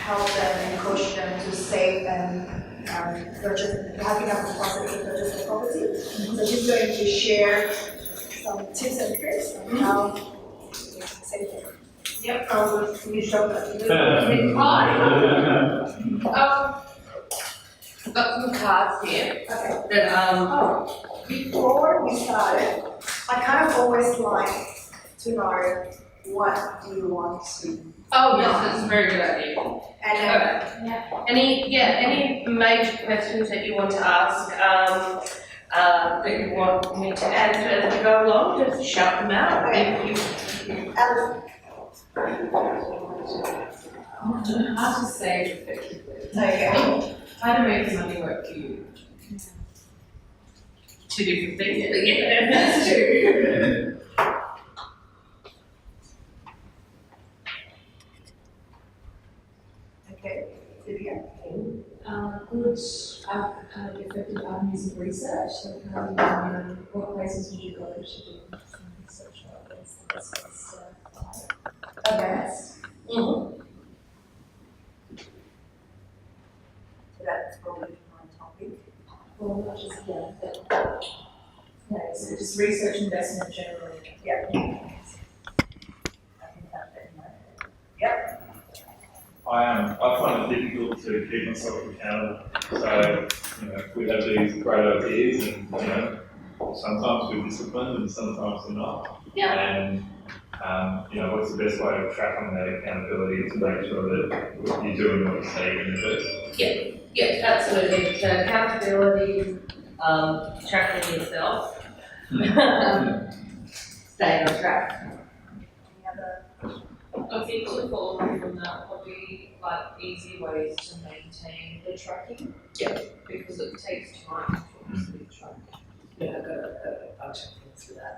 help them and coach them to save and purchase, having enough responsibility to purchase the property. So she's going to share some tips and tricks on how to save it. Yep, I'll just finish up that. I've got some cards here. Okay. That Before we started, I kind of always like to know what do you want to. Oh yes, that's a very good idea. And Any major questions that you want to ask that you want me to answer as we go along, just shout them out. Okay. How to save effectively. Okay. How to make money work for you. Two different things, but yeah, that's true. Okay. Vivian. Good effective avenues of research. So what places would you go to do some research on this? Okay. Mm-hmm. So that's probably my topic. Well, not just okay, so just research investment generally. Yeah. I think that's it in my head. Yep. I find it difficult to keep myself accountable. So, we have these great ideas and, sometimes we're disciplined and sometimes we're not. Yeah. And, what's the best way to track on that accountability to make sure that you're doing what you say you're going to do? Yeah, absolutely. So accountability, tracking yourself, staying on track. Any other? I think to follow on from that, probably like easy ways to maintain the tracking. Yeah. Because it takes time to obviously track. Yeah, I've got a bunch of things for that.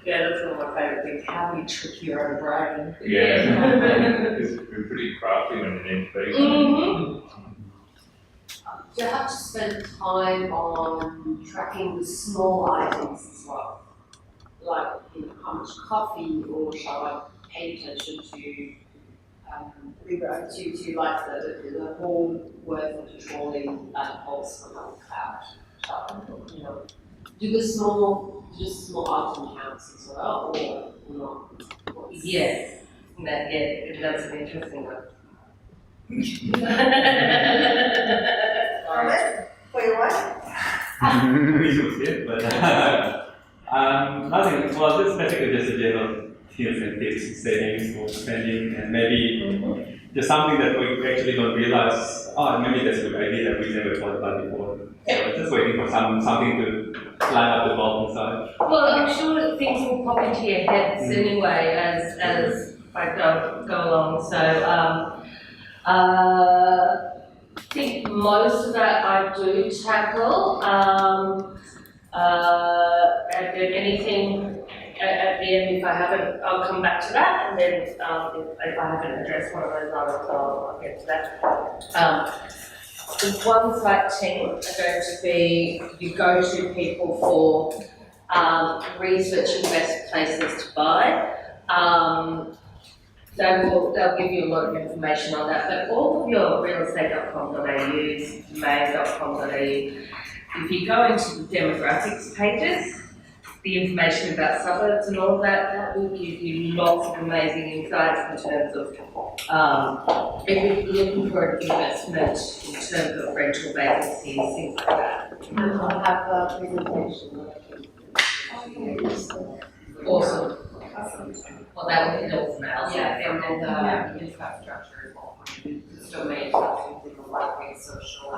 Yeah, that's one of my favourite things. How we trick your own brain. Yeah. Because we're pretty crafty when you need to be. Mm-hmm. You have to spend time on tracking the small items as well. Like, how much coffee, or shall I pay attention to like the whole worth of controlling pulse from the cloud. So, do the small item counts as well, or not? Yes. That's an interesting one. For your what? Yeah, but nothing. Well, this is basically just a general tips and tips, savings or spending, and maybe just something that we actually don't realize. Oh, maybe that's a good idea that we never thought about before. So just waiting for something to climb up the bottom side. Well, I'm sure that things will pop into your heads anyway as I go along. So I think most of that I do tackle. And then anything at the end, if I haven't, I'll come back to that. And then if I haven't addressed one of those others, I'll get to that. The one site team are going to be your go-to people for researching best places to buy. They'll give you a lot of information on that, but all of your realestate.com.au, mail.com.au, if you go into the demographics pages, the information about suburbs and all that will give you lots of amazing insights in terms of if you're looking for an investment in terms of rental vacancies, things like that. I'll have a presentation. Awesome. Well, that will be helpful now. Yeah, and then the infrastructure is all the domain stuff, things like social,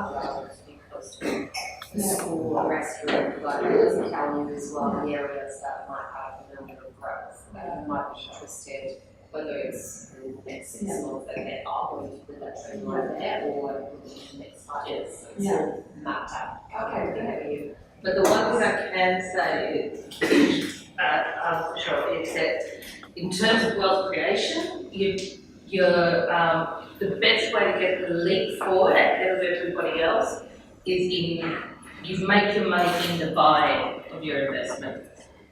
being close to The school, restaurant, like doesn't tell you as well the areas that might have a little bit of growth that you might be interested, whether it's in the next 6 months that they are going to put that trend line there, or in the next 5 years. So it's all mapped out. Okay. But the one thing I can say is, for sure, is that in terms of wealth creation, the best way to get the leap forward ahead of everybody else is you make your money in the buying of your investment.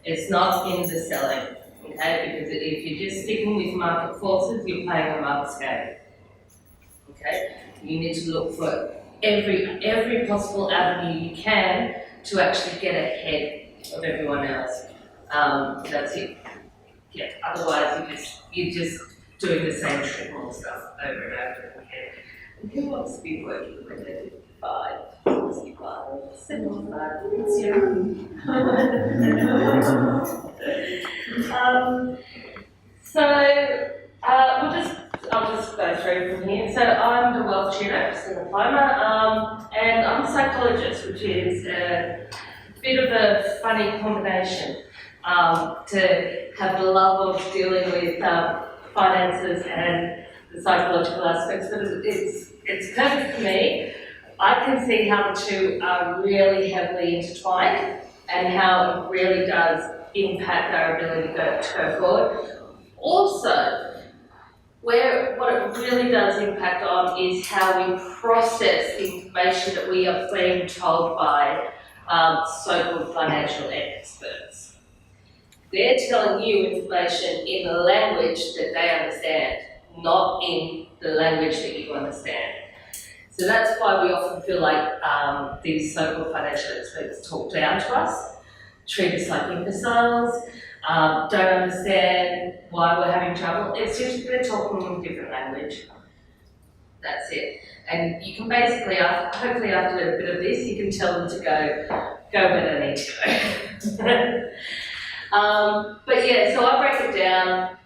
It's not in the selling. Okay, because if you're just sticking with market forces, you're playing a market game. Okay, you need to look for every possible avenue you can to actually get ahead of everyone else. That's it. Yeah. Otherwise, you're just doing the same treadmill stuff over and over again. And who wants to be working when they're 55, 65, 75? It's I'll just go through from here. So I'm the Wealth Tutor, Kristina Plimer, and I'm a psychologist, which is a bit of a funny combination. To have the love of dealing with finances and the psychological aspects, but it's perfect for me. I can see how the two are really heavily intertwined and how it really does impact our ability to go forward. Also, what it really does impact on is how we process the information that we are being told by so-called financial experts. They're telling you information in the language that they understand, not in the language that you understand. So that's why we often feel like these so-called financial experts talk down to us, treat us like imbeciles, don't understand why we're having trouble. It's just they're talking in a different language. That's it. And you can basically, hopefully after a bit of this, you can tell them to go where they need to go. But yeah, so I break it down,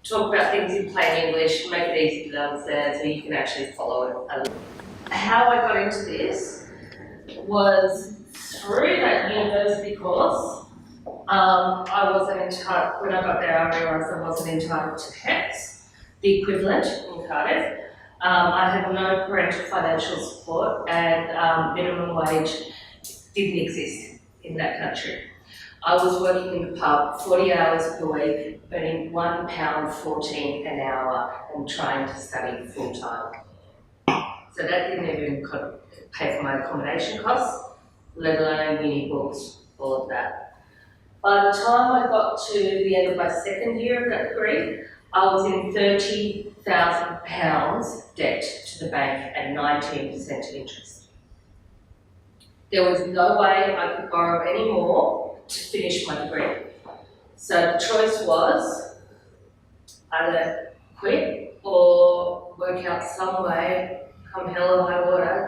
talk about things in plain English, make it easy to understand so you can actually follow it. How I got into this was through that university course. I wasn't entitled, when I got there I realised I wasn't entitled to HEPS, the equivalent in Cardiff. I had no parental financial support and minimum wage didn't exist in that country. I was working in the pub 40 hours per week, earning £1.14 an hour and trying to study full time. So that didn't even pay for my accommodation costs, let alone uni books, all of that. By the time I got to the end of my second year of that degree, I was in £30,000 debt to the bank and 19% interest. There was no way I could borrow any more to finish my degree. So the choice was either quit or work out some way, come hell or high water,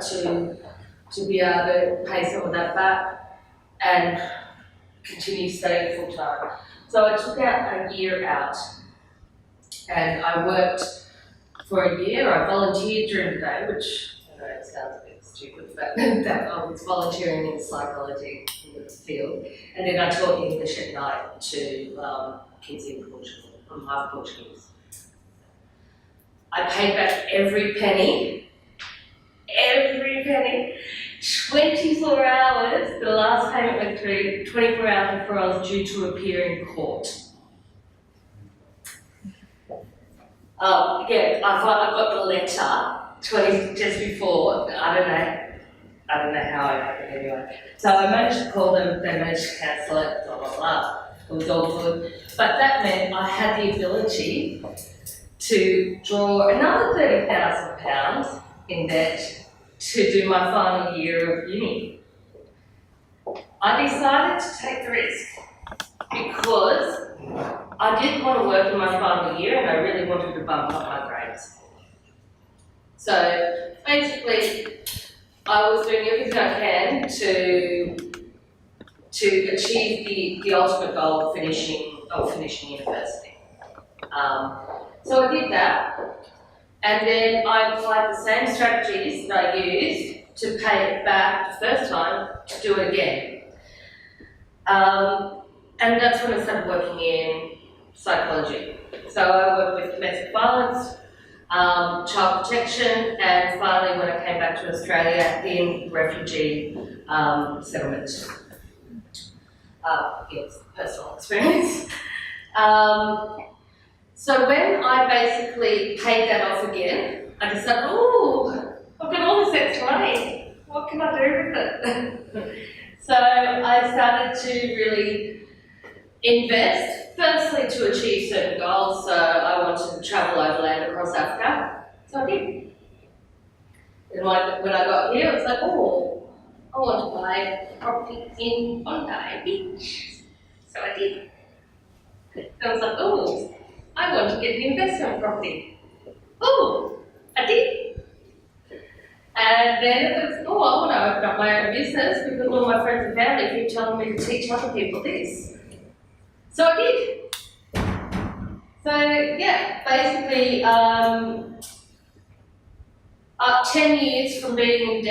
to be able to pay some of that back and continue studying full time. So I took out a year out and I worked for a year. I volunteered during the day, which I know it sounds a bit stupid, but that I was volunteering in psychology in the field. And then I taught English at night to kids in Portugal. I'm half Portuguese. I paid back every penny. 24 hours, the last payment went through 24 hours before I was due to appear in court. Again, I got the letter just before, I don't know how it happened anyway. So I managed to call them, they managed to cancel it, blah, blah, blah. It was all good. But that meant I had the ability to draw another £30,000 in debt to do my final year of uni. I decided to take the risk because I didn't want to work in my final year and I really wanted to bump up my grades. So basically, I was doing everything I can to achieve the ultimate goal of finishing university. So I did that. And then I applied the same strategies that I used to pay it back the first time to do it again. And that's when I started working in psychology. So I worked with domestic violence, child protection, and finally when I came back to Australia in refugee settlement. Yes, personal experience. So when I basically paid that off again, I decided, oh, I've got all this extra money. What can I do with it? So I started to really Invest, firstly to achieve certain goals. So I wanted to travel overland across Africa, so I did. And when I got here, I was like, oh, I want to buy a property in Bondi Beach. So I did. And I was like, oh, I want to get an investment property. Oh, I did. And then it was, oh, I want to open up my own business because all my friends and family keep telling me to teach other people this. So I did. So yeah, basically, 10 years from being in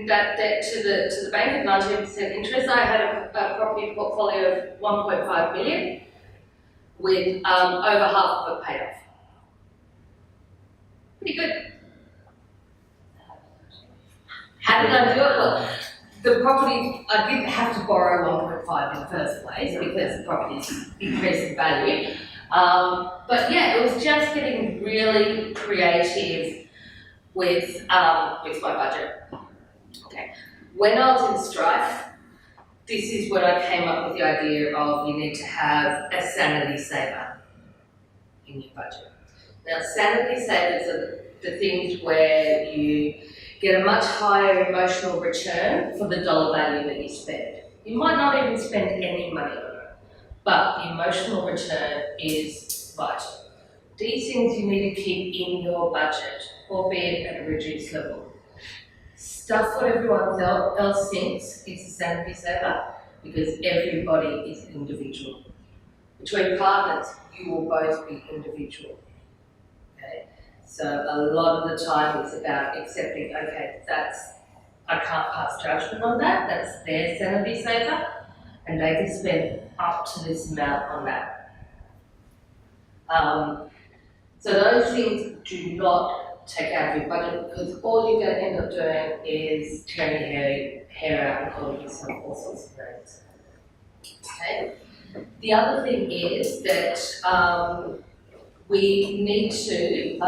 that debt to the bank at 19% interest, I had a property portfolio of 1.5 million with over half of it paid off. Pretty good. How did I do it? Well, the property, I didn't have to borrow 1.5 in the first place because the property's increased in value. But yeah, it was just getting really creative with my budget. Okay. When I was in Strife, this is when I came up with the idea of you need to have a sanity saver in your budget. Now, sanity savers are the things where you get a much higher emotional return for the dollar value that you spend. You might not even spend any money on it, but the emotional return is vital. These things you need to keep in your budget, albeit at a reduced level. Stuff what everyone else thinks is a sanity saver, because everybody is individual. Between partners, you will both be individual. Okay? So a lot of the time it's about accepting, okay, I can't pass judgment on that, that's their sanity saver, and they can spend up to this amount on that. So those things do not take out of your budget, because all you're going to end up doing is tearing your hair out and calling yourself all sorts of names. Okay? The other thing is that we need to,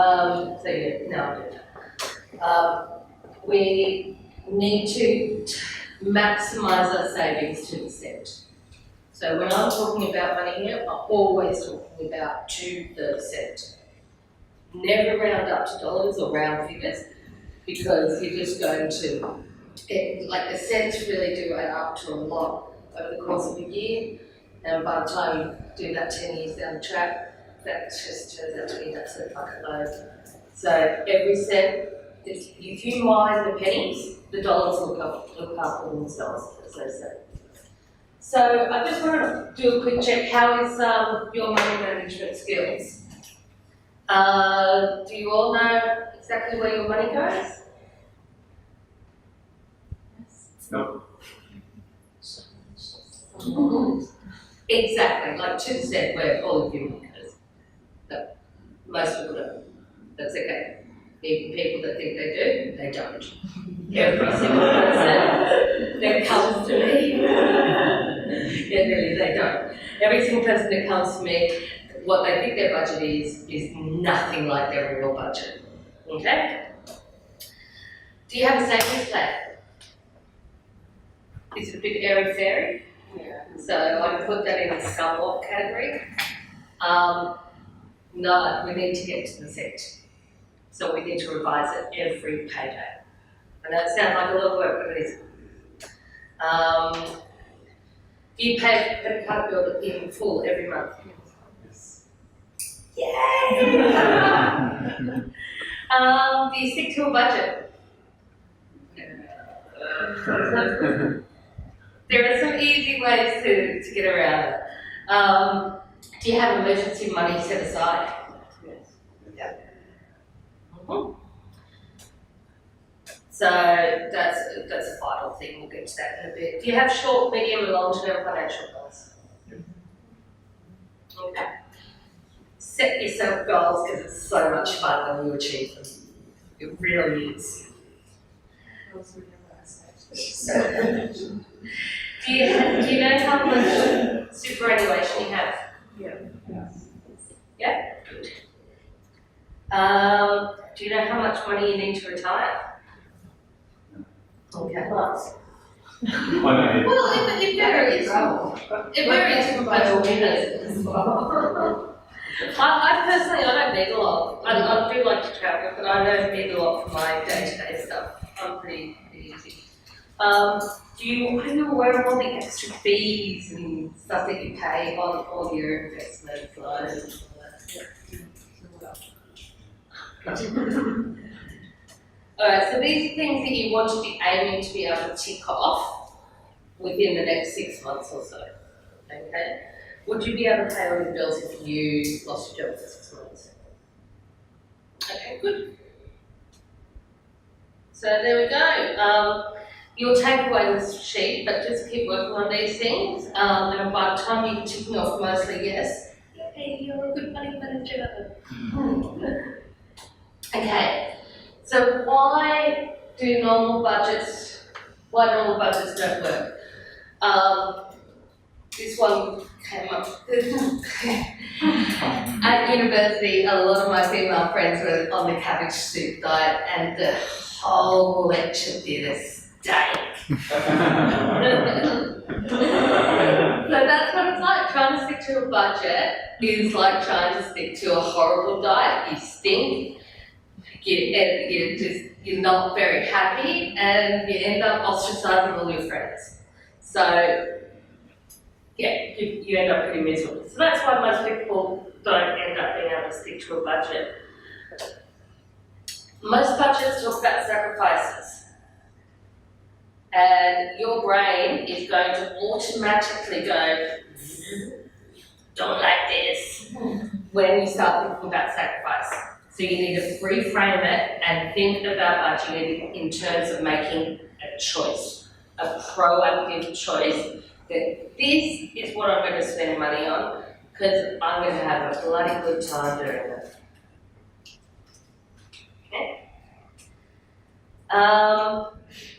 we need to maximise our savings to the cent. So when I'm talking about money here, I'm always talking about to the cent. Never round up to dollars or round figures, because you're just going to get, like, the cents really do add up to a lot over the course of a year, and by the time you do that 10 years down the track, that just turns out to be an absolute bucket load. So every cent, if you mind the pennies, the dollars look after themselves, as they say. So I just want to do a quick check. How is your money management skills? Do you all know exactly where your money goes? No. Exactly, like 2% where all of your money goes. But most people don't. That's okay. Even people that think they do, they don't. Every single person that comes to me, really, they don't. Every single person that comes to me, what they think their budget is nothing like their real budget. Okay? Do you have a savings plan? Is it a bit airy-fairy? Yeah. So I put that in the somewhat category. No, we need to get to the cent. So we need to revise it every payday. I know it sounds like a lot of work, but it isn't. Do you pay a credit card bill in full every month? Yay! Do you stick to a budget? There are some easy ways to get around it. Do you have emergency money set aside? Yes. Yeah. Mm-hmm. So that's a vital thing. We'll get to that in a bit. Do you have short, medium, and long-term financial goals? Okay. Set yourself goals, because it's so much fun when you achieve them. It really is. Do you know how much superannuation you have? Yeah. Yeah? Good. Do you know how much money you need to retire? Okay. Well, it varies. It varies from both organisations as well. I personally, I don't need a lot. I do like to travel, but I don't need a lot for my day-to-day stuff. I'm pretty easy. Are you aware of all the extra fees and stuff that you pay on all your investments? Alright, so these are things that you want to be aiming to be able to tick off within the next 6 months or so. Okay? Would you be able to pay all your bills if you lost your job for 6 months? Okay, good. So there we go. You'll take away this sheet, but just keep working on these things. And by the time you're ticking off mostly yes, hey, you're a good money manager. Okay, so why normal budgets don't work? This one came up. At university, a lot of my female friends were on the cabbage soup diet, and the whole lecture did a steak. So that's what it's like. Trying to stick to a budget is like trying to stick to a horrible diet. You stink. You're not very happy, and you end up ostracizing all your friends. So, yeah, you end up pretty miserable. So that's why most people don't end up being able to stick to a budget. Most budgets talk about sacrifices, and your brain is going to automatically go, don't like this, when you start thinking about sacrifice. So you need to reframe it and think about budgeting in terms of making a choice, a proactive choice, that this is what I'm going to spend money on because I'm going to have a bloody good time doing it. Okay?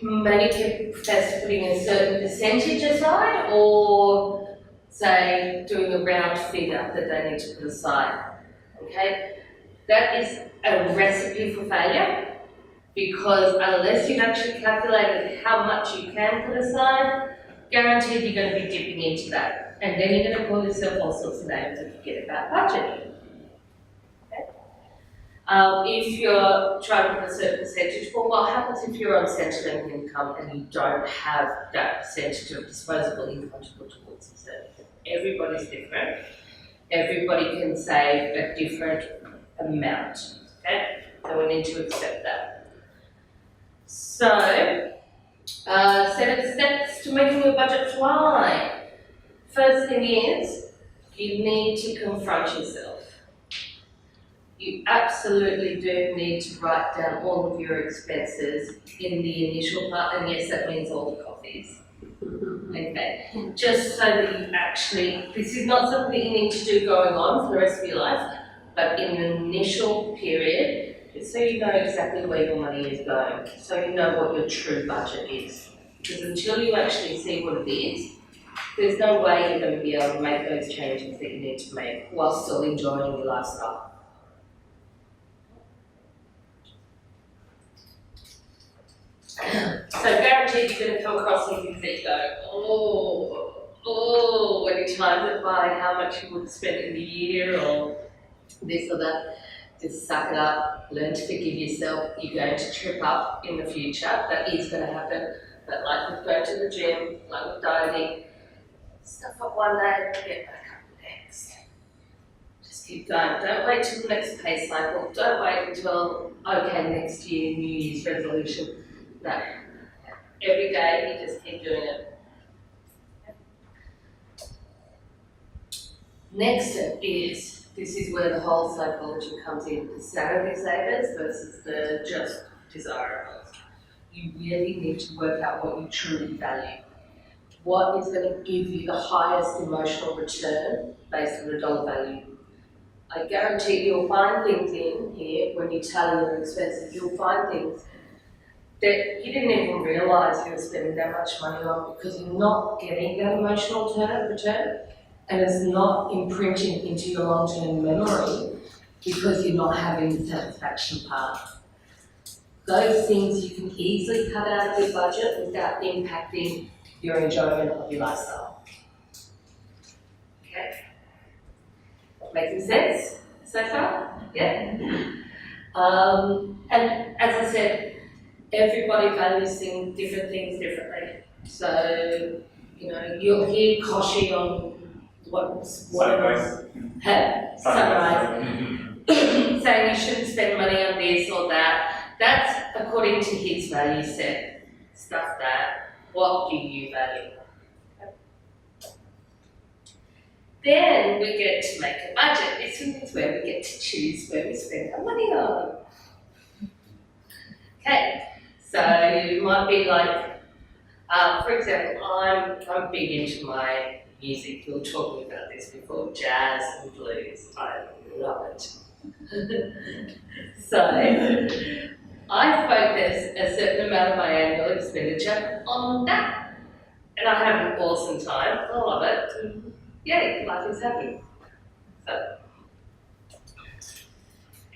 Many people prefer putting a certain percentage aside, or say doing a round figure that they need to put aside. Okay? That is a recipe for failure, because unless you've actually calculated how much you can put aside, guaranteed you're going to be dipping into that. And then you're going to call yourself all sorts of names and forget about budgeting. Okay? If you're trying to put a certain percentage, well, what happens if you're on central income and you don't have that percentage of disposable income to put towards a certain thing? Everybody's different. Everybody can save a different amount, okay? So we need to accept that. So, set of steps to making your budget fly. First thing is, you need to confront yourself. You absolutely do need to write down all of your expenses in the initial part, and yes, that means all the coffees. Okay, just so that you actually, this is not something that you need to do going on for the rest of your life, but in the initial period, just so you know exactly where your money is going, so you know what your true budget is. Because until you actually see what it is, there's no way you're going to be able to make those changes that you need to make while still enjoying your lifestyle. So guaranteed you're going to come across some things that you go, when you times it by how much you would spend in a year or this or that. Just suck it up, learn to forgive yourself. You're going to trip up in the future, that is going to happen. But like with going to the gym, like with dieting, stuff up one day, get back up the next. Just keep going. Don't wait till the next pay cycle. Don't wait until, okay, next year, New Year's resolution. No. Every day, you just keep doing it. Next step is, this is where the whole psychology comes in, the sanity savers versus the just desirables. You really need to work out what you truly value. What is going to give you the highest emotional return based on the dollar value? I guarantee you'll find things in here when you tally your expenses, you'll find things that you didn't even realise you were spending that much money on because you're not getting that emotional return. And it's not imprinting into your long-term memory because you're not having the satisfaction part. Those things you can easily cut out of your budget without impacting your enjoyment of your lifestyle. Okay? Making sense so far? Yeah? And as I said, everybody values different things differently. So, you know, you'll hear Koshi on sunrise, saying you shouldn't spend money on this or that. That's according to his value set. Stuff that. What do you value? Then we get to make a budget. This is where we get to choose where we spend our money on. Okay, so you might be like, for example, I'm big into my music. We were talking about this before, jazz and blues. I love it. So I focus a certain amount of my annual expenditure on that. And I have an awesome time. I love it. And yay, life is happy. So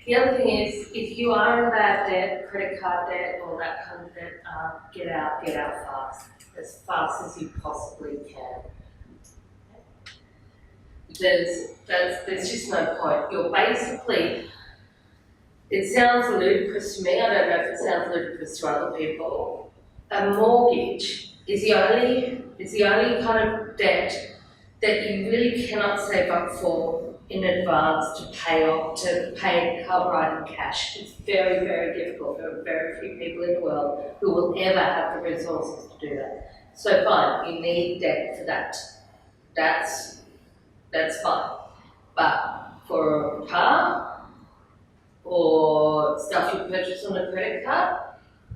the other thing is, if you are in bad debt, credit card debt, or that kind of debt, get out fast as you possibly can. There's just no point. You're basically, it sounds ludicrous to me, I don't know if it sounds ludicrous to other people. A mortgage is the only kind of debt that you really cannot save up for in advance to pay outright in cash. It's very, very difficult. There are very few people in the world who will ever have the resources to do that. So fine, you need debt for that. That's fine. But for a car or stuff you purchase on a credit card,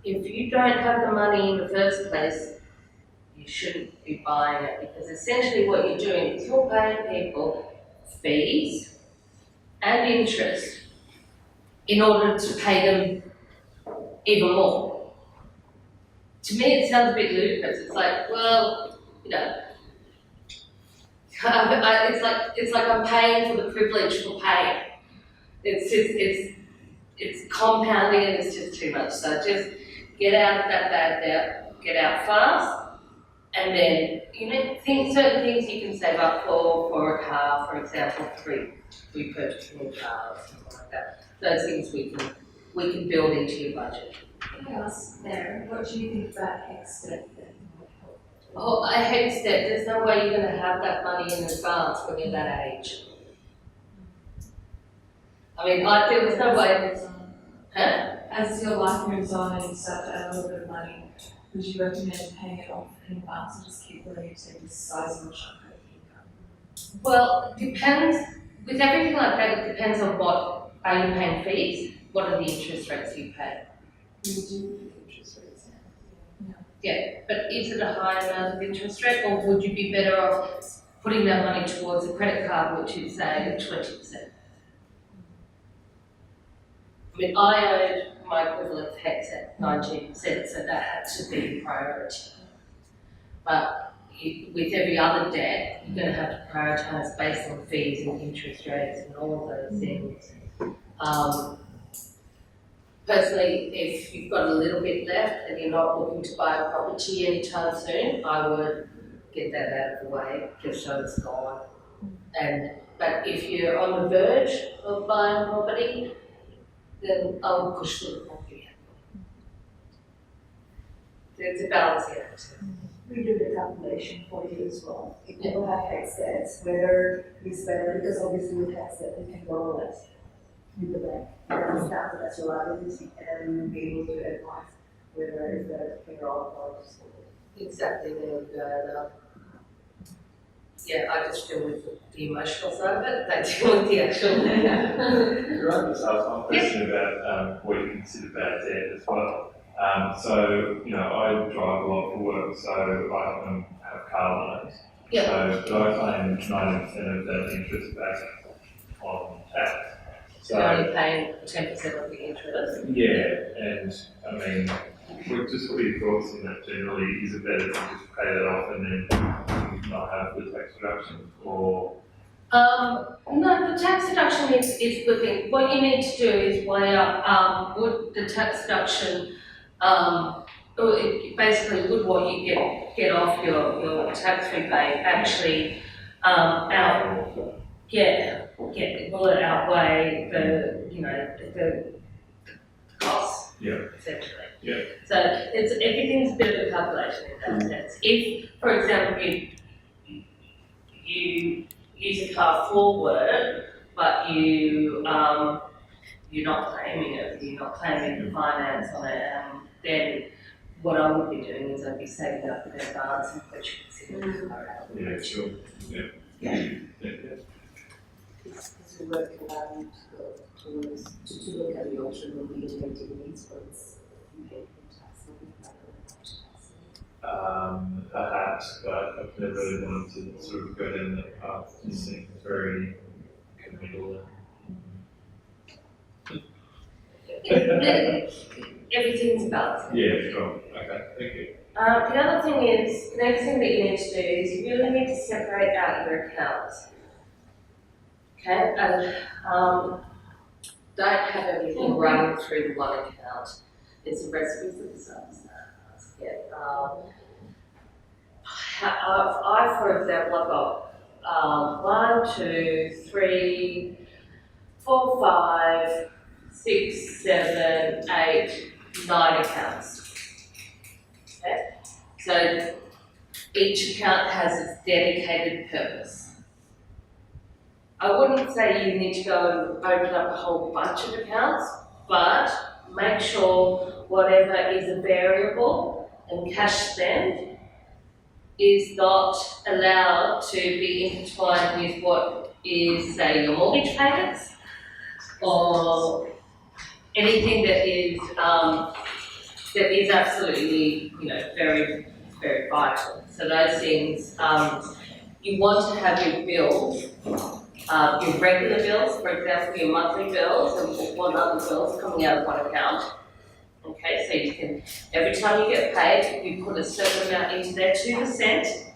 if you don't have the money in the first place, you shouldn't be buying it, because essentially what you're doing is you're paying people fees and interest in order to pay them even more. To me, it sounds a bit ludicrous. It's like, well, you know, it's like I'm paying for the privilege for paying. It's compounding, and it's just too much. So just get out of that bad debt, get out fast, and then, you know, certain things you can save up for a car, for example, repurchasing a car or something like that. Those things we can build into your budget. Can I ask there, what do you think about HEX debt then? Oh, I hate that. There's no way you're going to have that money in advance when you're that age. I mean, I think there's no way. Huh? As your life moves on and you start to earn a little bit of money, would you recommend paying it off in advance and just keep letting it take this sizable chunk of income? Well, it depends. With everything like that, it depends on what are you paying fees. What are the interest rates you pay? You do interest rates now. Yeah, but is it a high amount of interest rate, or would you be better off putting that money towards a credit card, which is say 20%? I mean, I owed my equivalent of HEX at 19%, so that had to be a priority. But with every other debt, you're going to have to prioritise based on fees and interest rates and all of those things. Personally, if you've got a little bit left and you're not looking to buy a property anytime soon, I would get that out of the way, just so it's gone. But if you're on the verge of buying property, then I would push for the property. It's a balancing act. We do the calculation for you as well. If people have tax debts, whether it's better, because obviously with tax debt, you can borrow less with the bank. You understand that's your liability and be able to advise whether it's better to pay off or just hold it. Exactly, there we go. Yeah, I just deal with the emotional side of it, they deal with the actual. Could I just ask one question about what you consider bad debt as well? So, you know, I drive a lot for work, so I often have car loans. Yeah. So, do I claim 90% of that interest back on tax? So, You're only paying 10% of the interest. yeah, and I mean, just what are your thoughts on that generally? Is it better to just pay that off and then not have the tax deduction, or? No, the tax deduction is a good thing. What you need to do is weigh up, would the tax deduction basically with what you get off your tax rebate actually will it outweigh the costs essentially. Yeah. So everything's a bit of a calculation in that sense. If, for example, you use a car for work, but you're not claiming it, you're not claiming the finance on it, then what I would be doing is I'd be saving up in advance and what you consider the car out. Yeah, sure. Yeah. Because we work to look at the option of reinstating these funds. Perhaps, but I've never really wanted to sort of go down that path. It seems very committal. Everything's balanced. Yeah, sure. Okay, thank you. The other thing is, the next thing that you need to do is you really need to separate out your accounts. Okay, don't have everything running through the one account. It's a recipe for disaster. I, for example, I've got 1, 2, 3, 4, 5, 6, 7, 8, 9 accounts. Okay? So each account has its dedicated purpose. I wouldn't say you need to go and open up a whole bunch of accounts, but make sure whatever is a variable and cash spend is not allowed to be intertwined with what is, say, your mortgage payments or anything that is absolutely, very, very vital. So those things, you want to have your bills, your regular bills, for example, your monthly bills and one other bills coming out of one account. Okay, so you can, every time you get paid, you put a certain amount into there, 2%,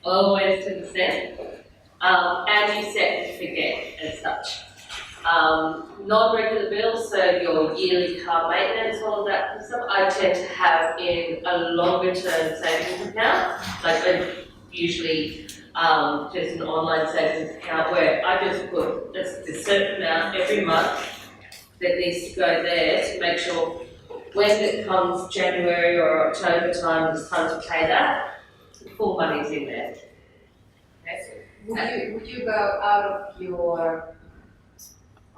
always 2%, and you set and forget as such. Non-regular bills, so your yearly car maintenance, all of that kind of stuff, I tend to have in a longer term savings account, like usually just an online savings account where I just put a certain amount every month that needs to go there to make sure when it comes January or October time, it's time to pay that, the full money's in there. Okay. Would you go out of your,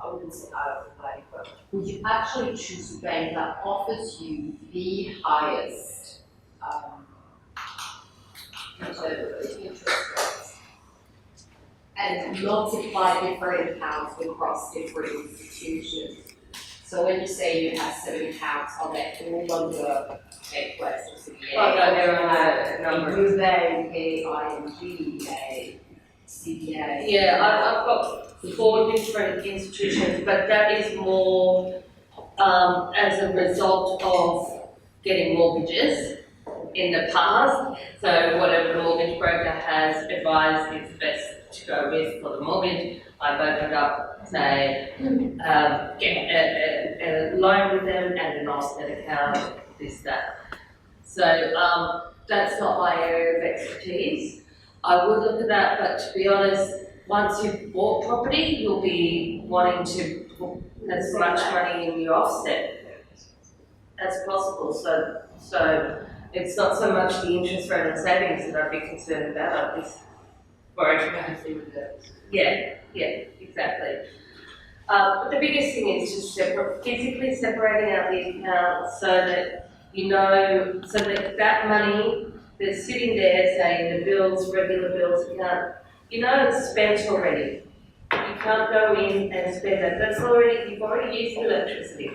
I wouldn't say out of the money, but would you actually choose a bank that offers you the highest interest rates and multiply different accounts across different institutions? So when you say you have 7 accounts, are they all under Equest or CBA? Oh, no, there are a number. UBA, ING, CBA? Yeah, I've got 4 different institutions, but that is more as a result of getting mortgages in the past. So whatever the mortgage broker has advised is best to go with for the mortgage, I've opened up, say, get a loan with them and an offset account, this, that. So that's not my area of expertise. I would look at that, but to be honest, once you've bought property, you'll be wanting to put as much money in your offset as possible. So it's not so much the interest rate and savings that I'd be concerned about. I'd be worried about it. Yeah, exactly. But the biggest thing is just physically separating out the account so that so that money that's sitting there, say in the bills, regular bills account, it's spent already. You can't go in and spend that. You've already used the electricity.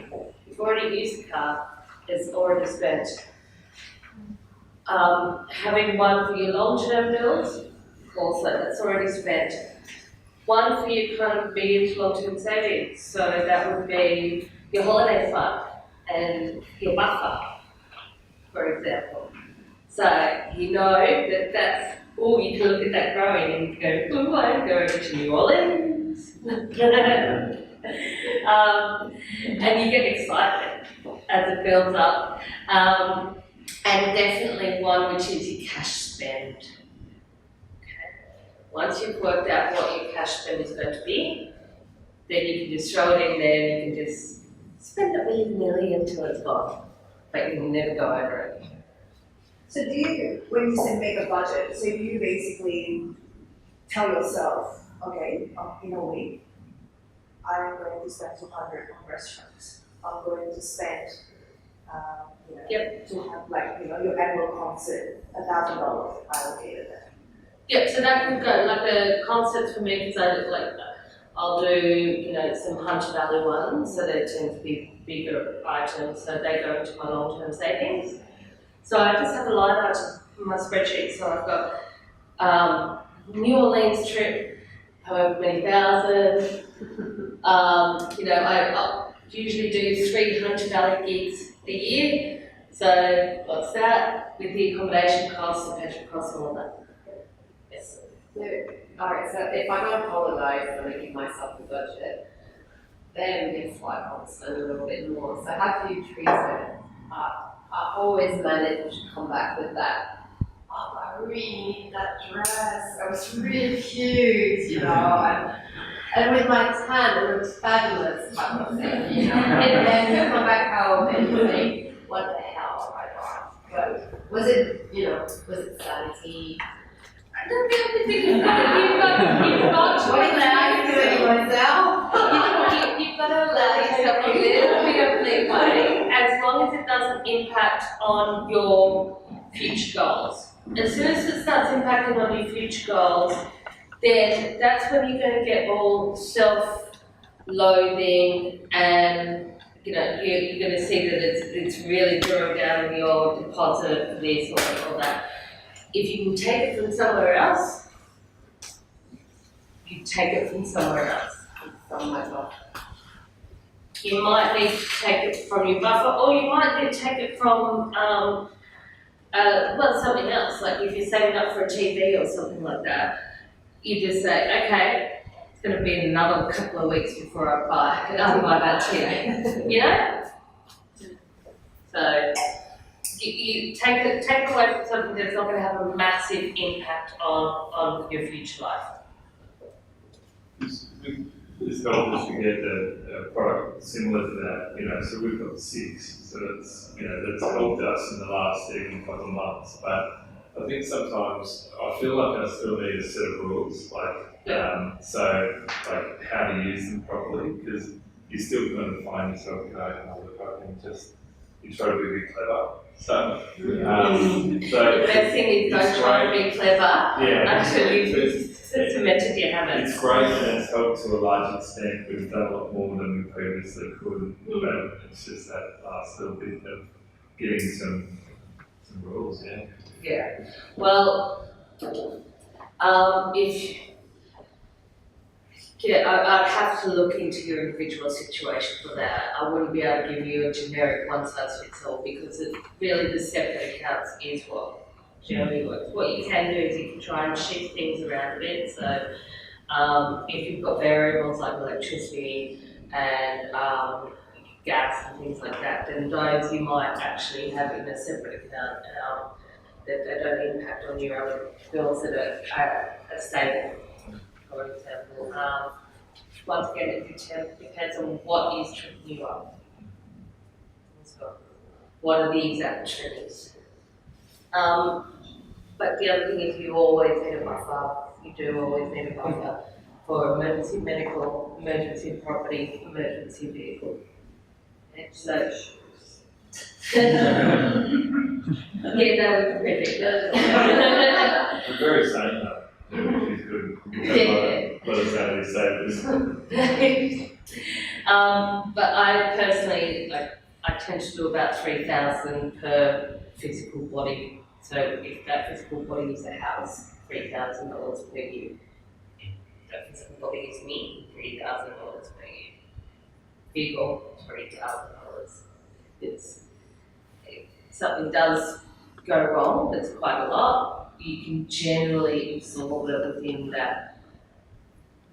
You've already used the car. It's already spent. Having one for your long-term bills, also that's already spent. One for your kind of medium to long-term savings, so that would be your holiday fund and your buffer, for example. So that's, you can look at that growing and go, oh, I'm going to New Orleans. And you get excited as it builds up. And definitely one which is your cash spend. Okay. Once you've worked out what your cash spend is going to be, then you can just throw it in there and you can just spend it willy-nilly until it's gone. But you'll never go over it. So do you, when you say make a budget, so you basically tell yourself, okay, in a week, I'm going to spend 200 on restaurants. I'm going to spend, to have your annual concert, $1,000 allocated there. Yep, so that could go, like the concerts for me, because I'll do, some Hunter Valley ones, so they tend to be bigger items, so they go into my long-term savings. So I just have a line item in my spreadsheet, so I've got New Orleans trip, however many thousand. I usually do 3 Hunter Valley gigs a year, so what's that? With the accommodation costs, the petrol costs, and all that. Yes. So, alright, so if I go on holiday and I give myself a budget, then it's like I'll spend a little bit more. So how do you treat it? I always manage to come back with that. Oh, I really need that dress. It was really cute, and with my tan, it looks fabulous, type of thing, And then you come back home and you think, what the hell have I got? But was it sanity? I don't really think you've got to What am allow I doing myself? You've got to allow yourself a little bit of leeway, as long as it doesn't impact on your future goals. As soon as it starts impacting on your future goals, then that's when you're going to get all self-loathing, and you're going to see that it's really drawing down your deposit for this or that. If you can take it from somewhere else, you take it from somewhere else. From my buffer. You might need to take it from your buffer, or you might need to take it from something else. Like if you're saving up for a TV or something like that, you just say, okay, it's going to be another couple of weeks before I'll buy that TV. So you take it away from something that's not going to have a massive impact on your future life. It's helpful to get a product similar to that, so we've got 6, so that's helped us in the last even couple of months, but I think sometimes I feel like I still need a set of rules, so how to use them properly, because you're still going to find yourself going, oh look, I can just, you try to be a bit clever, so The best thing is don't try to be clever, actually cemented your habits. It's great and it's helped to a large extent. We've done a lot more than we previously could, but it's just that last little bit of getting some rules, Yeah. Well, I'd have to look into your individual situation for that. I wouldn't be able to give you a generic one-size-fits-all, because really the separate accounts is what generally works. What you can do is you can try and shift things around a bit. So if you've got variables like electricity and gas and things like that, then those you might actually have in a separate account that they don't impact on your other bills that are stable, for example. Once again, it depends on what is tripping you up. So, what are the exact triggers? But the other thing is you always need a buffer. You do always need a buffer for emergency medical, emergency property, emergency vehicle. And so, yeah, that was ridiculous. We're very sane though. She's good. Let us know these savers. But I personally, I tend to do about 3,000 per physical body. So if that physical body is a house, $3,000 per year. If that physical body is me, $3,000 per year. Vehicle, $3,000. If something does go wrong, that's quite a lot, you can generally absorb it within that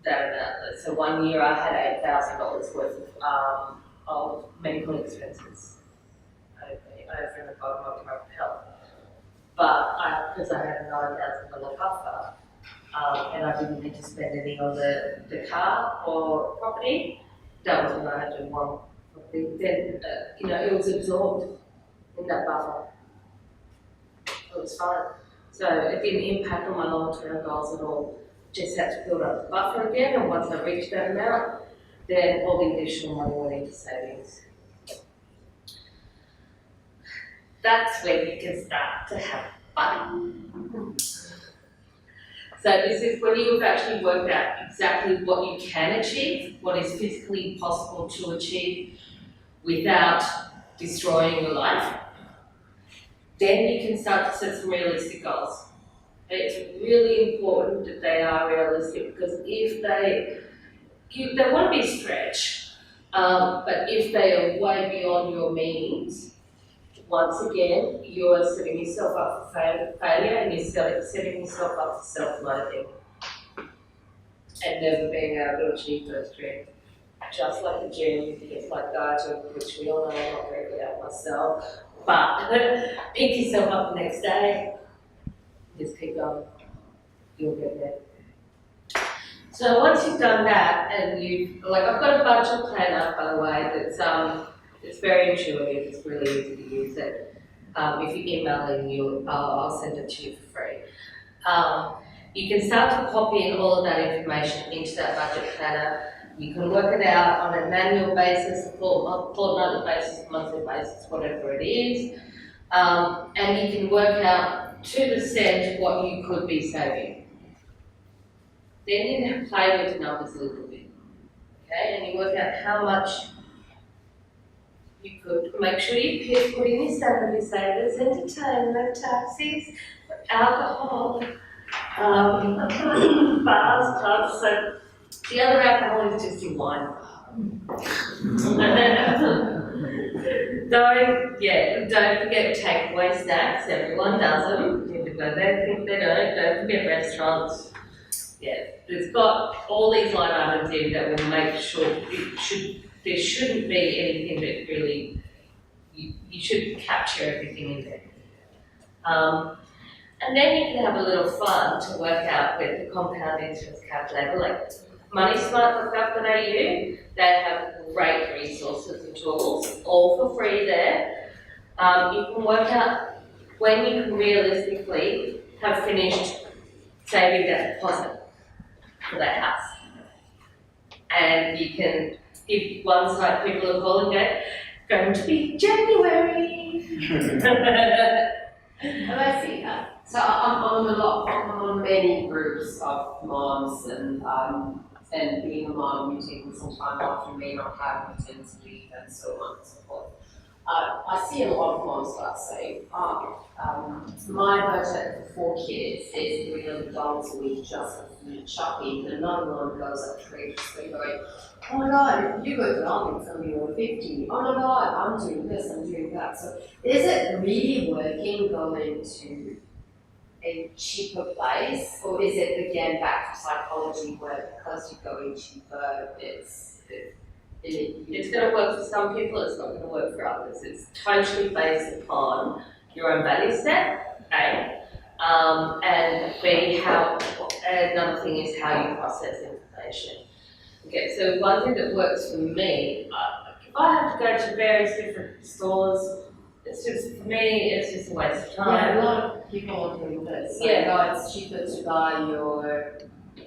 amount. So one year I had $8,000 worth of medical expenses over and above my private health. but because I had a $9,000 buffer, and I didn't need to spend any on the car or property, that was when I had to one property. Then, it was absorbed in that buffer. It was fine. So it didn't impact on my long-term goals at all. Just had to build up the buffer again, and once I reached that amount, then all the additional money went into savings. That's when you can start to have fun. So this is when you've actually worked out exactly what you can achieve, what is physically possible to achieve without destroying your life. Then you can start to set some realistic goals. It's really important that they are realistic, because if they want to be a stretch, but if they are way beyond your means, once again, you are setting yourself up for failure, and you're setting yourself up for self-loathing and never being able to achieve those dreams. Just like the gym, it's like dieting, which we all know I'm not very good at myself, but pick yourself up the next day, just keep going, you'll get there. So once you've done that, and I've got a budget planner, by the way, that's it's very intuitive, it's really easy to use it. If you email in, I'll send it to you for free. You can start to copy in all of that information into that budget planner. You can work it out on an annual basis, a fortnightly basis, monthly basis, whatever it is. And you can work out to the cent what you could be saving. Then you can play with the numbers a little bit, okay? And you work out how much you could. Make sure you put in your salary savers, entertainment, taxis, alcohol, bars, pubs. So the other alcohol is just your wine. Don't forget takeaway snacks. Everyone does them. Even though they think they don't forget restaurants. Yeah, it's got all these line items in that will make sure there shouldn't be anything that really, you should capture everything in there. And then you can have a little fun to work out with the compound interest calculator, like moneysmart.gov.au. They have great resources and tools, all for free there. You can work out when you can realistically have finished saving that deposit for that house. And you can give one side people a call and go, going to be January. And I see that. So I'm on many groups of moms, and being a mom, you're taking some time off, you may not have maternity leave and so on and so forth. I see a lot of moms that say, my budget for 4 kids is $300 a week just for food shopping, and another one goes up traipsing going, oh my god, if you go to Aldi, it's going to be over 50. Oh my god, I'm doing this, I'm doing that. So is it really working going to a cheaper place, or is it again back to psychology where because you're going cheaper, it's going to work for some people, it's not going to work for others. It's totally based upon your own value set, A, and B, another thing is how you process information. Okay, so one thing that works for me, if I have to go to various different stores, it's just, for me, it's just a waste of time. Yeah, a lot of people are doing this. Yeah. No, it's cheaper to buy your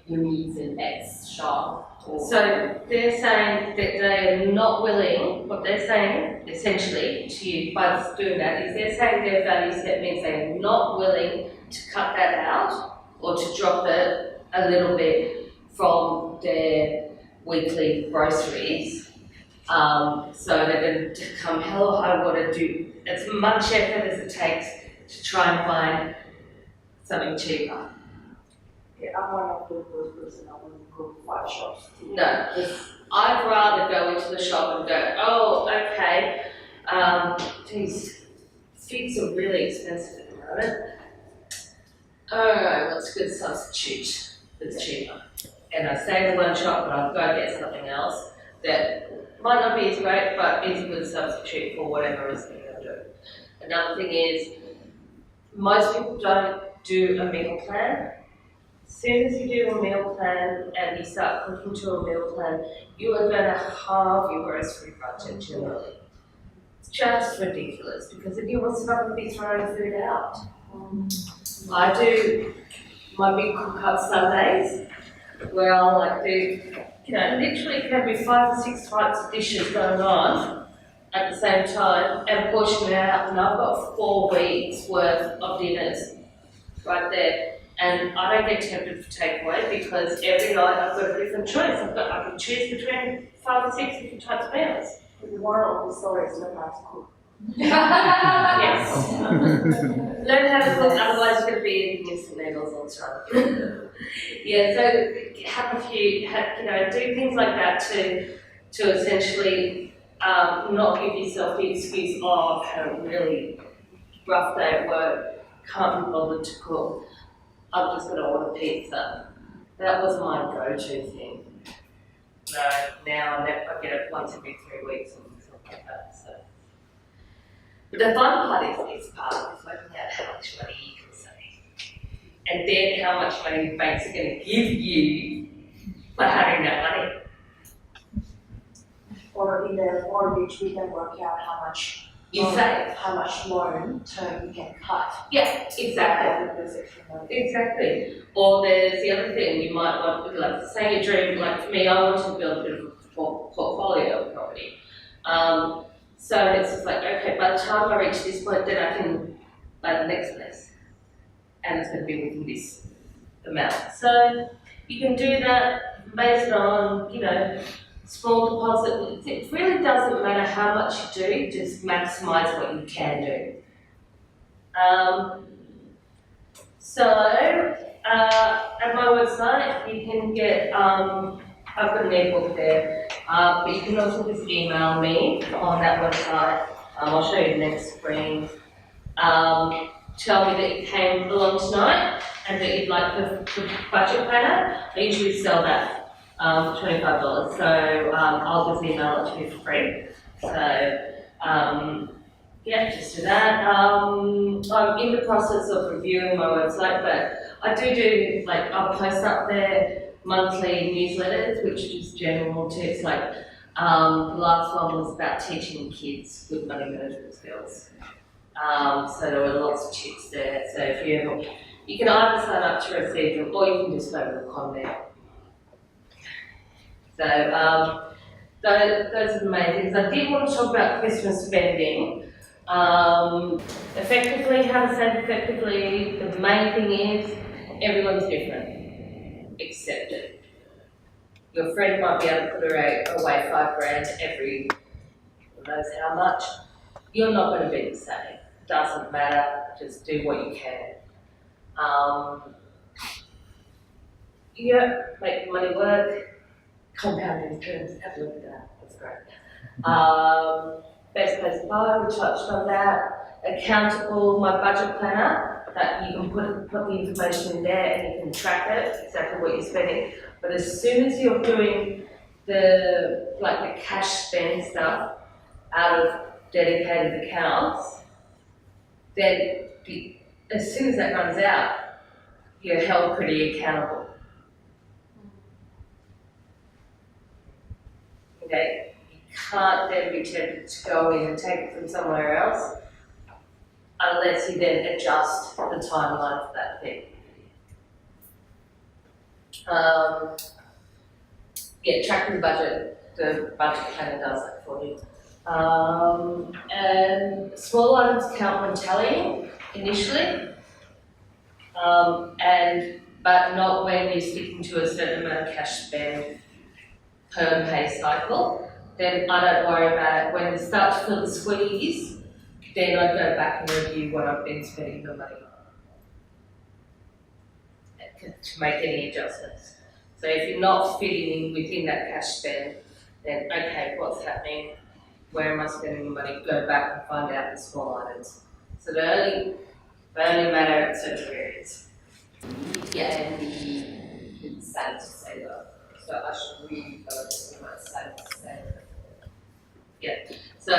needs in X shop. So they're saying that they are not willing, what they're saying essentially to you by doing that is they're saying their value set means they're not willing to cut that out or to drop it a little bit from their weekly groceries. So they're going to come hell or high water, do as much effort as it takes to try and find something cheaper. Yeah, I'm one of those person. I want to go to 5 shops. No, I'd rather go into the shop and go, oh, okay, geez, figs are really expensive at the moment. Alright, what's a good substitute that's cheaper? And I stay in one shop, but I'll go get something else that might not be as great, but is a good substitute for whatever is going to do. Another thing is, most people don't do a meal plan. As soon as you do a meal plan and you start cooking to a meal plan, you are going to halve your grocery budget generally. It's just ridiculous because if you want to be throwing food out. I do my big cook-up Sundays where I'll like do, literally can be 5 or 6 types of dishes going on at the same time and portion it out, and I've got 4 weeks worth of dinners right there. And I don't get tempted for takeaway because every night I've got a different choice. I can choose between 5 or 6 different types of meals. The moral of the story is learn how to cook. Yes. Learn how to cook, otherwise you're going to be eating instant noodles all the time. Yeah, so have a few, do things like that to essentially not give yourself the excuse of having a really rough day at work, can't be bothered to cook. I'm just going to order pizza. That was my go-to thing. No, now I get it once every 3 weeks and stuff like that. So. But the fun part is this part is working out how much money you can save. And then how much money the banks are going to give you for having that money. Or in the mortgage, we can work out how much You save. how much loan term you can cut. Yeah, exactly. Exactly. Or there's the other thing you might want to, like, say your dream, like for me, I want to build a bit of a portfolio of property. So it's just like, okay, by the time I reach this point, then I can buy the next place. And it's going to be within this amount. So you can do that based on, small deposit. It really doesn't matter how much you do, just maximise what you can do. At my website, you can get, I've got an ebook there, but you can also just email me on that website. I'll show you the next screen. Tell me that you came along tonight and that you'd like the budget planner. I usually sell that for $25, so I'll just email it to you for free. So, just do that. I'm in the process of reviewing my website, but I do I'll post up there monthly newsletters, which is just general tips. Like the last one was about teaching kids good money management skills. So there were lots of tips there. So if you can either sign up to receive them, or you can just go to the comment. So those are the main things. I did want to talk about Christmas spending. Effectively, how to save effectively, the main thing is everyone's different. Accept it. Your friend might be able to put away $5,000 every, who knows how much. You're not going to be the same. Doesn't matter, just do what you can. Make the money work. Compound interest, have a look at that, that's great. Best place to buy, we touched on that. Accountable, my budget planner, that you can put the information in there and you can track it, exactly what you're spending. But as soon as you're doing the cash spend stuff out of dedicated accounts, then as soon as that runs out, you're held pretty accountable. Okay, you can't then be tempted to go in and take it from somewhere else unless you then adjust the timeline for that thing. Tracking the budget, the budget planner does that for you. And small items count when tallying initially, but not when you're sticking to a certain amount of cash spend per pay cycle. Then I don't worry about it. When they start to feel the squeeze, then I go back and review what I've been spending the money on to make any adjustments. So if you're not fitting in within that cash spend, then okay, what's happening? Where am I spending the money? Go back and find out the small items. So they only matter at certain areas. And the save to saver. So I should really focus on my save to saver. Yeah. So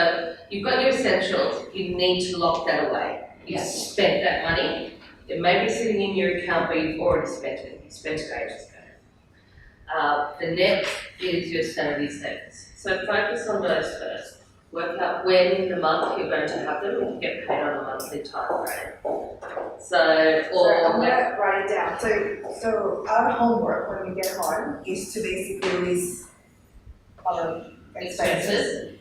you've got your essentials. You need to lock that away. you've spent that money. It may be sitting in your account, but you've already spent it. You spent it ages ago. The next is your sanity savings. So focus on those first. Work out when in the month you're going to have them and you get paid on a monthly time frame. So, I'm or gonna write it down. So our homework when we get home is to basically list our expenses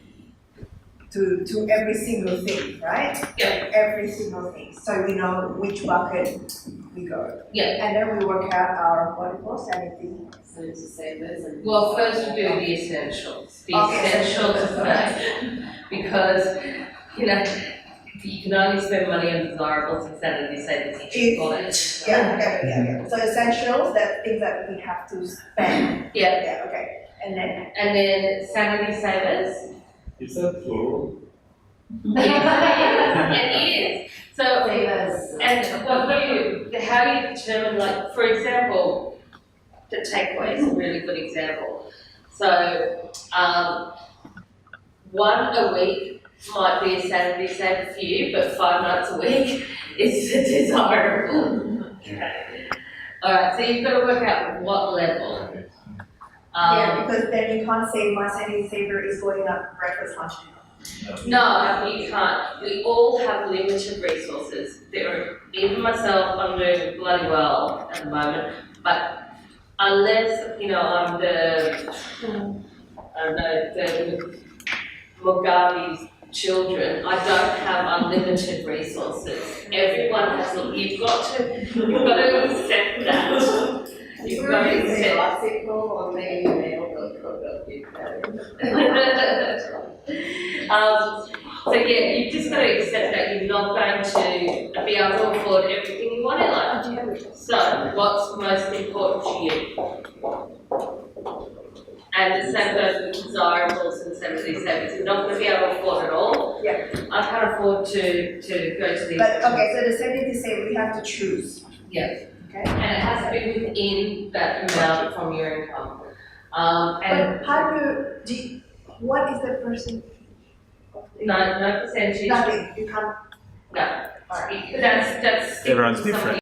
to every single thing, right? Yeah. Every single thing. So we know which bucket we go. Yeah. And then we work out our what it was, sanity. So to savers and. well, first we do the essentials. The Okay. essentials first, because you know you can only spend money on desirables and sanity savings each month. Yeah. So essentials, that things that we have to spend. Yeah. Yeah, okay. And And then sanity savers. Is that plural? It is. So, Savers. and how you determine, like, for example, the takeaway is a really good example. So, one a week might be a sanity saver for you, but 5 nights a week is desirable. Okay. All right, so you've got to work out what level. yeah, because then you can't say my sanity saver is going up breakfast, lunch, dinner. No, you can't. We all have limited resources. Even myself, I'm doing bloody well at the moment, but unless, I'm the Mugabe's children, I don't have unlimited resources. Everyone has, you've got to accept that. You've got to accept bicycle or maybe so yeah, you've just got to accept that you're not going to be able to afford everything you want in life. So, what's most important to you? And the same goes with desirables and sanity savings. You're not going to be able to afford it all. Yeah. I can't afford to go to these. But okay, so the sanity saver we have to choose. Yeah. Okay. And it has to be within that amount from your income. And But how what is the person? no percentage. Nothing. You can't. No. Alright. That's Everyone's different.